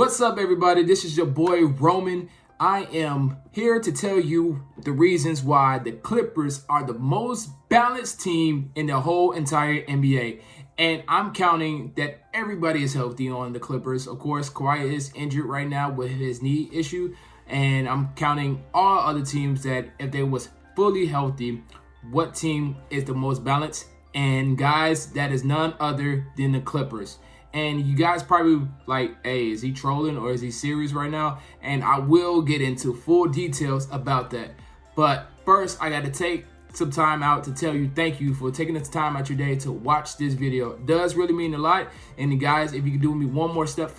What's up, everybody? This is your boy Roman. I am here to tell you the reasons why the Clippers are the most balanced team in the whole entire NBA. And I'm counting that everybody is healthy on the Clippers. Of course, Kawhi is injured right now with his knee issue. And I'm counting all other teams that if they was fully healthy, what team is the most balanced? And guys, that is none other than the Clippers. And you guys probably like, hey, is he trolling or is he serious right now? And I will get into full details about that. But first, I got to take some time out to tell you thank you for taking the time out your day to watch this video. It does really mean a lot. And guys, if you could do me one more step,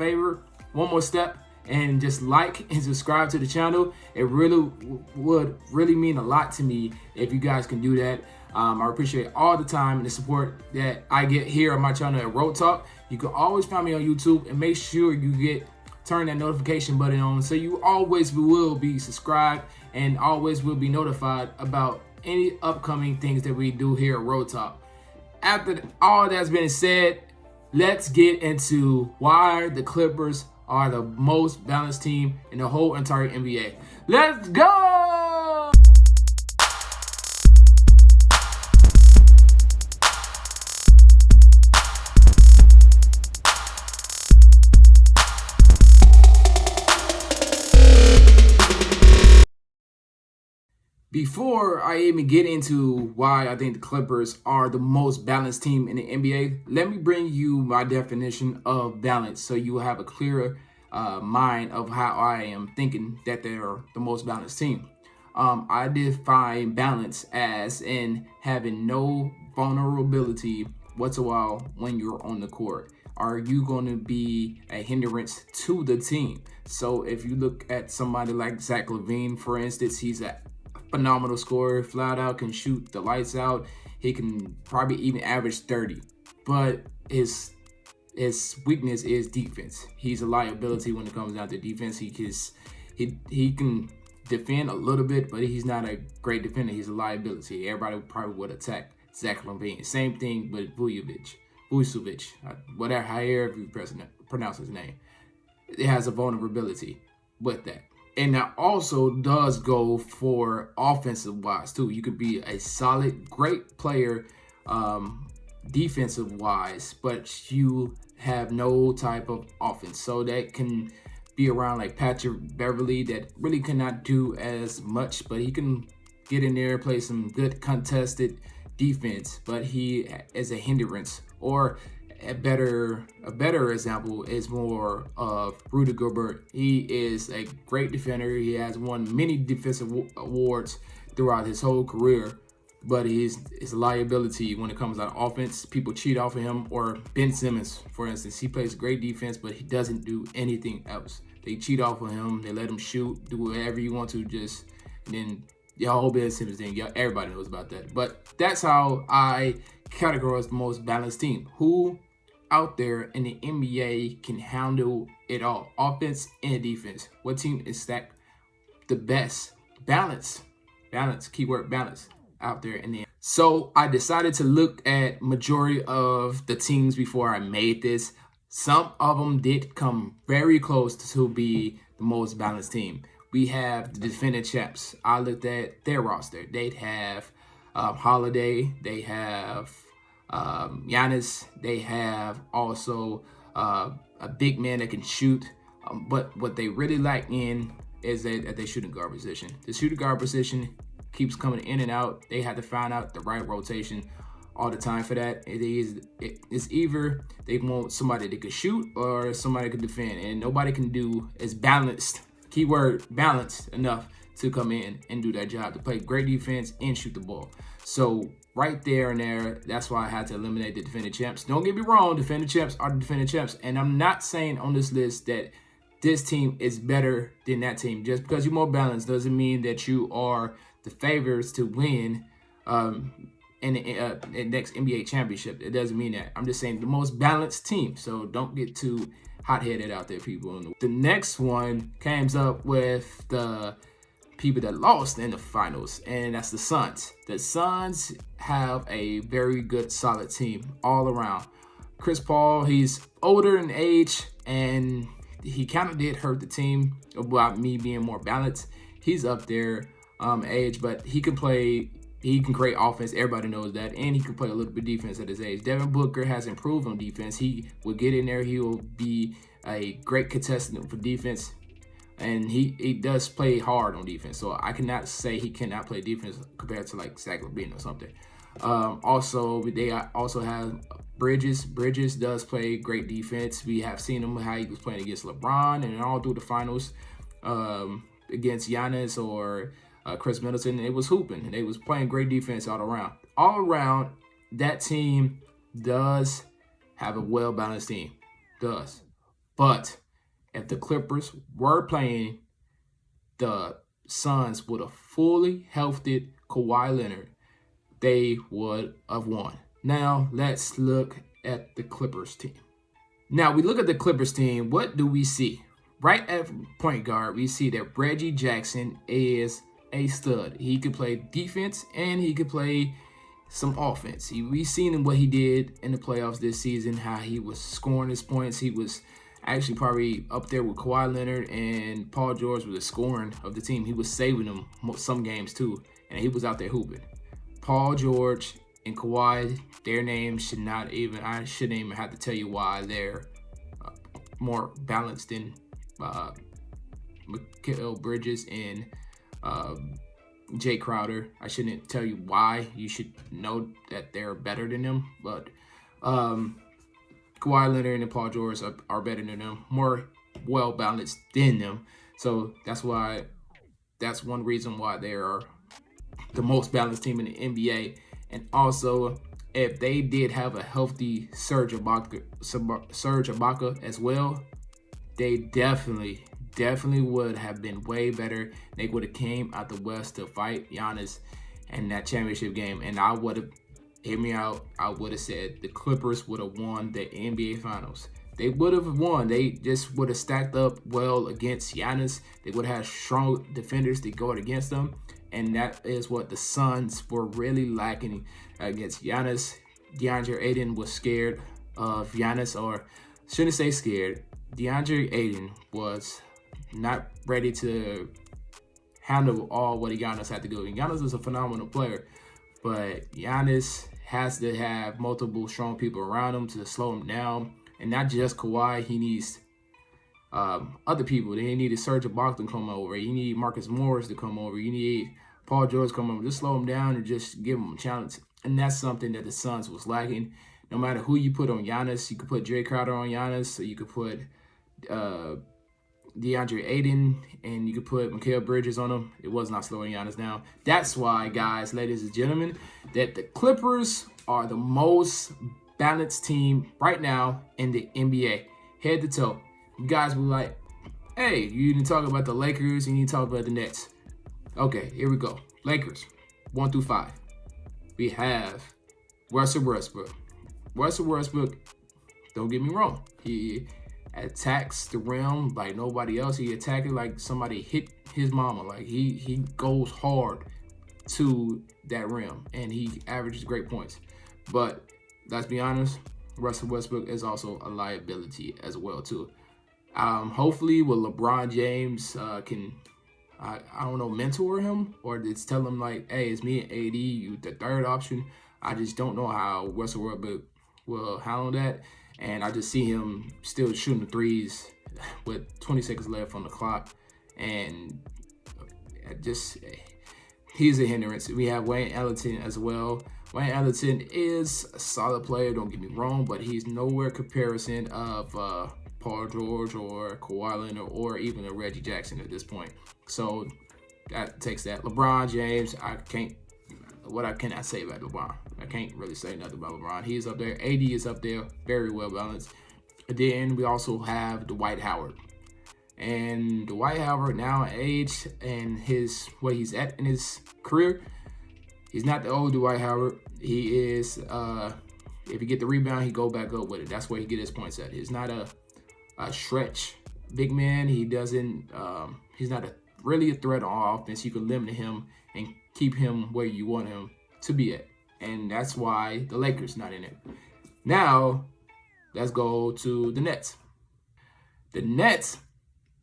and just like and subscribe to the channel, it really would really mean a lot to me if you guys can do that. I appreciate all the time and the support that I get here on my channel at Road Talk. You can always find me on YouTube, and make sure you turn that notification button on so you always will be subscribed and always will be notified about any upcoming things that we do here at Road Talk. After all that's been said, let's get into why the Clippers are the most balanced team in the whole entire NBA. Let's go! Before I even get into why I think the Clippers are the most balanced team in the NBA, let me bring you my definition of balance so you will have a clearer mind of how I am thinking that they're the most balanced team. I define balance as in having no vulnerability whatsoever when you're on the court. Are you going to be a hindrance to the team? So if you look at somebody like Zach LaVine, for instance, he's a phenomenal scorer, flat out can shoot the lights out. He can probably even average 30, but his weakness is defense. He's a liability when it comes down to defense. He can defend a little bit, but he's not a great defender. He's a liability. Everybody probably would attack Zach LaVine. Same thing with Vucevic, whatever, however you pronounce his name. It has a vulnerability with that. And that also does go for offensive wise too. You could be a solid, great player defensive wise, but you have no type of offense. So that can be around like Patrick Beverley that really cannot do as much, but he can get in there, play some good contested defense, but he is a hindrance. Or a better example is more of Rudy Gobert. He is a great defender. He has won many defensive awards throughout his whole career, but he's a liability when it comes to offense. People cheat off of him. Or Ben Simmons, for instance, he plays great defense, but he doesn't do anything else. They cheat off of him. They let him shoot, do whatever you want to, and then the whole Ben Simmons thing. Everybody knows about that. But that's how I categorize the most balanced team. Who out there in the NBA can handle it all, offense and defense? What team is stacked the best? Balance, keyword balance out there in the. So I decided to look at majority of the teams before I made this. Some of them did come very close to be the most balanced team. We have the defending champs. I looked at their roster. They'd have Holiday. They have Giannis. They have also a big man that can shoot. But what they really lack in is at their shooting guard position. The shooting guard position keeps coming in and out. They have to find out the right rotation all the time for that. It's either they want somebody that can shoot or somebody that can defend, and nobody can do as balanced, keyword balanced, enough to come in and do that job, to play great defense and shoot the ball. So right there and there, that's why I had to eliminate the defending champs. Don't get me wrong, defending champs are the defending champs, and I'm not saying on this list that this team is better than that team. Just because you're more balanced doesn't mean that you are the favorites to win in the next NBA championship. It doesn't mean that. I'm just saying the most balanced team. So don't get too hot-headed out there, people. The next one comes up with the people that lost in the finals, and that's the Suns. The Suns have a very good, solid team all around. Chris Paul, he's older in age, and he kind of did hurt the team about me being more balanced. He's up there age, but he can play. He can create offense. Everybody knows that, and he can play a little bit defense at his age. Devin Booker has improved on defense. He will get in there. He will be a great contestant for defense, and he does play hard on defense. So I cannot say he cannot play defense compared to like Zach LaVine or something. Also, they also have Bridges. Bridges does play great defense. We have seen him how he was playing against LeBron and all through the finals against Giannis or Chris Middleton. It was hooping, and they was playing great defense all around. All around, that team does have a well-balanced team. Does. But if the Clippers were playing the Suns with a fully healthy Kawhi Leonard, they would have won. Now, let's look at the Clippers team. Now, we look at the Clippers team. What do we see? Right at point guard, we see that Reggie Jackson is a stud. He could play defense and he could play some offense. We seen what he did in the playoffs this season, how he was scoring his points. He was actually probably up there with Kawhi Leonard and Paul George with the scoring of the team. He was saving them some games too, and he was out there hooping. Paul George and Kawhi, their names should not even, I shouldn't even have to tell you why they're more balanced than Mikal Bridges and Jay Crowder. I shouldn't tell you why. You should know that they're better than them. But Kawhi Leonard and Paul George are better than them, more well-balanced than them. So that's one reason why they are the most balanced team in the NBA. And also, if they did have a healthy Serge Ibaka as well, they definitely would have been way better. They would have came out the West to fight Giannis in that championship game. And I would have, hear me out, I would have said the Clippers would have won the NBA Finals. They would have won. They just would have stacked up well against Giannis. They would have had strong defenders to go against them. And that is what the Suns were really lacking against Giannis. DeAndre Ayton was scared of Giannis, or shouldn't say scared. DeAndre Ayton was not ready to handle all what Giannis had to go. And Giannis is a phenomenal player, but Giannis has to have multiple strong people around him to slow him down. And not just Kawhi, he needs other people. They needed Serge Ibaka to come over. You need Marcus Morris to come over. You need Paul George to come over. Just slow him down and just give him a challenge. And that's something that the Suns was lacking. No matter who you put on Giannis, you could put Jay Crowder on Giannis, so you could put DeAndre Ayton, and you could put Mikal Bridges on him. It was not slowing Giannis down. That's why, guys, ladies and gentlemen, that the Clippers are the most balanced team right now in the NBA, head to toe. You guys were like, hey, you need to talk about the Lakers, you need to talk about the Nets. Okay, here we go. Lakers, 1 through 5. We have Russell Westbrook. Russell Westbrook, don't get me wrong, he attacks the rim like nobody else. He attacked it like somebody hit his mama. Like he goes hard to that rim, and he averages great points. But let's be honest, Russell Westbrook is also a liability as well too. Hopefully, with LeBron James can, I don't know, mentor him or just tell him like, hey, it's me and AD, you the third option. I just don't know how Russell Westbrook will handle that. And I just see him still shooting the threes with 20 seconds left on the clock. And just, he's a hindrance. We have Wayne Ellington as well. Wayne Ellington is a solid player, don't get me wrong, but he's nowhere comparison of Paul George or Kawhi Leonard or even a Reggie Jackson at this point. So that takes that. LeBron James, what can I say about LeBron? I can't really say nothing about LeBron. He's up there. AD is up there, very well balanced. And then we also have Dwight Howard. And Dwight Howard, now age and where he's at in his career, he's not the old Dwight Howard. He is, if he get the rebound, he go back up with it. That's where he get his points at. He's not a stretch big man. He doesn't, he's not really a threat on offense. You can limit him and keep him where you want him to be at. And that's why the Lakers not in it. Now, let's go to the Nets. The Nets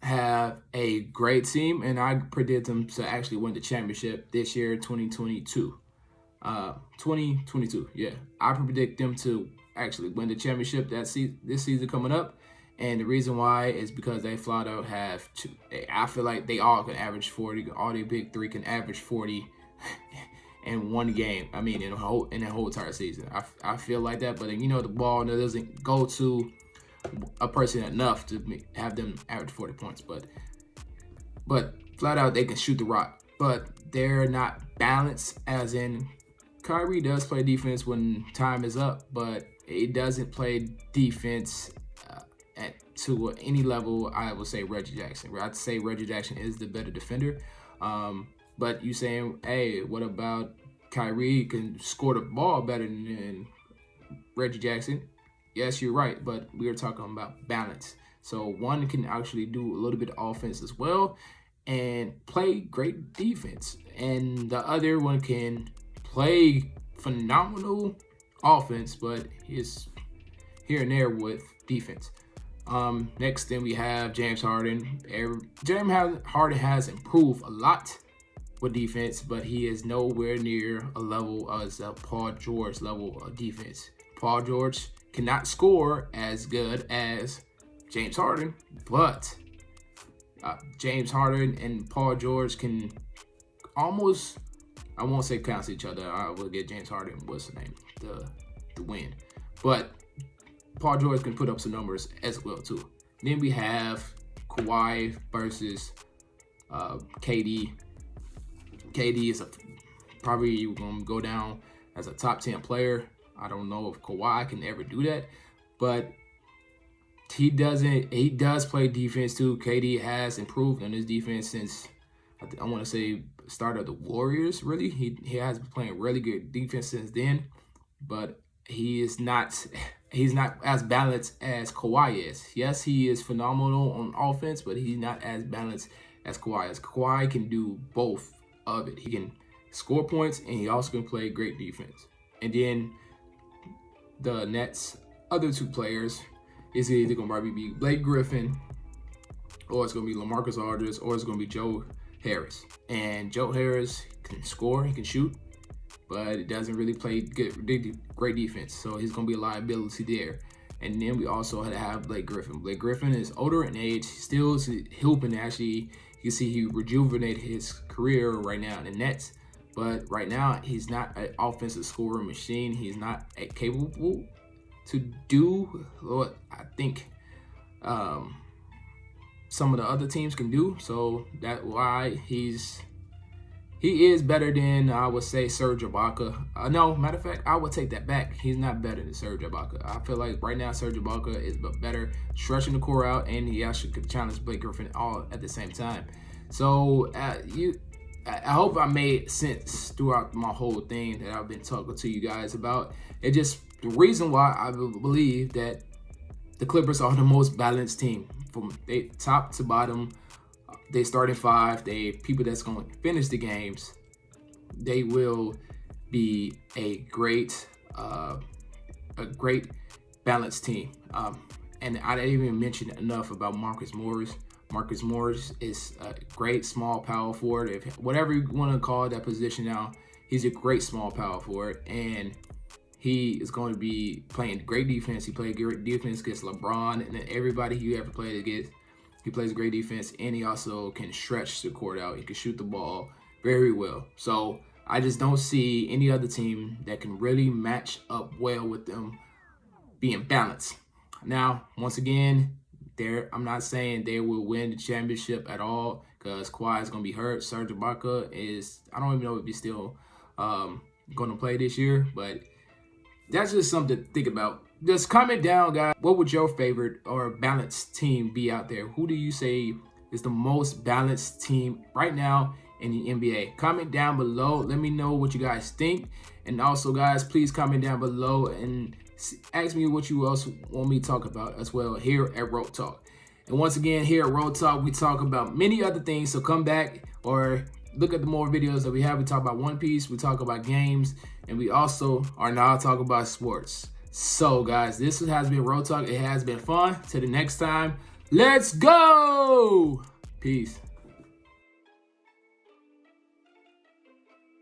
have a great team, and I predict them to actually win the championship this year, 2022. 2022, yeah. I predict them to actually win the championship this season coming up. And the reason why is because they flat out have two. I feel like they all can average 40. All the big three can average 40 in one game. I mean, in the whole entire season. I feel like that, but the ball doesn't go to a person enough to have them average 40 points. But flat out they can shoot the rock, but they're not balanced. As in, Kyrie does play defense when time is up, but it doesn't play defense to any level. I would say Reggie Jackson. I'd say Reggie Jackson is the better defender. But you saying, hey, what about Kyrie can score the ball better than Reggie Jackson? Yes, you're right, but we are talking about balance. So one can actually do a little bit of offense as well and play great defense, and the other one can play phenomenal offense, but is here and there with defense. Next, then we have James Harden. James Harden has improved a lot with defense, but he is nowhere near a level as a Paul George level of defense. Paul George cannot score as good as James Harden, but James Harden and Paul George can almost, I won't say cancel each other. I will get James Harden, what's the name, the win. But Paul George can put up some numbers as well too. Then we have Kawhi versus KD. KD is probably going to go down as a top 10 player. I don't know if Kawhi can ever do that, but he does play defense too. KD has improved on his defense since I want to say start of the Warriors. Really, he has been playing really good defense since then, but he's not as balanced as Kawhi is. Yes, he is phenomenal on offense, but he's not as balanced as Kawhi is. Kawhi can do both of it. He can score points, and he also can play great defense. And then the Nets' other two players is either going to probably be Blake Griffin, or it's going to be LaMarcus Aldridge, or it's going to be Joe Harris. And Joe Harris can score, he can shoot, but it doesn't really play great defense. So he's going to be a liability there. And then we also have Blake Griffin. Blake Griffin is older in age, still is helping actually. You can see he rejuvenated his career right now in the Nets. But right now, he's not an offensive scoring machine. He's not capable to do what I think some of the other teams can do. So that's why he is better than, I would say, Serge Ibaka. No, matter of fact, I would take that back. He's not better than Serge Ibaka. I feel like right now Serge Ibaka is better stretching the core out, and he actually could challenge Blake Griffin all at the same time. So I hope I made sense throughout my whole thing that I've been talking to you guys about. It just the reason why I believe that the Clippers are the most balanced team from top to bottom. They starting five. They people that's going to finish the games. They will be a great balanced team. And I didn't even mention enough about Marcus Morris. Marcus Morris is a great small power forward. If whatever you want to call that position now, he's a great small power forward, and he is going to be playing great defense. He played great defense against LeBron and then everybody he ever played against. He plays great defense, and he also can stretch the court out. He can shoot the ball very well. So I just don't see any other team that can really match up well with them being balanced. Now, once again, I'm not saying they will win the championship at all because Kawhi is going to be hurt. Serge Ibaka is, I don't even know if he's still going to play this year, but that's just something to think about. Just comment down, guys. What would your favorite or balanced team be out there? Who do you say is the most balanced team right now in the NBA? Comment down below. Let me know what you guys think. And also, guys, please comment down below and ask me what you else want me to talk about as well here at Road Talk. And once again, here at Road Talk, we talk about many other things. So come back or look at the more videos that we have. We talk about One Piece. We talk about games. And we also are now talking about sports. So, guys, this has been Road Talk. It has been fun. Till the next time, Let's go. Peace.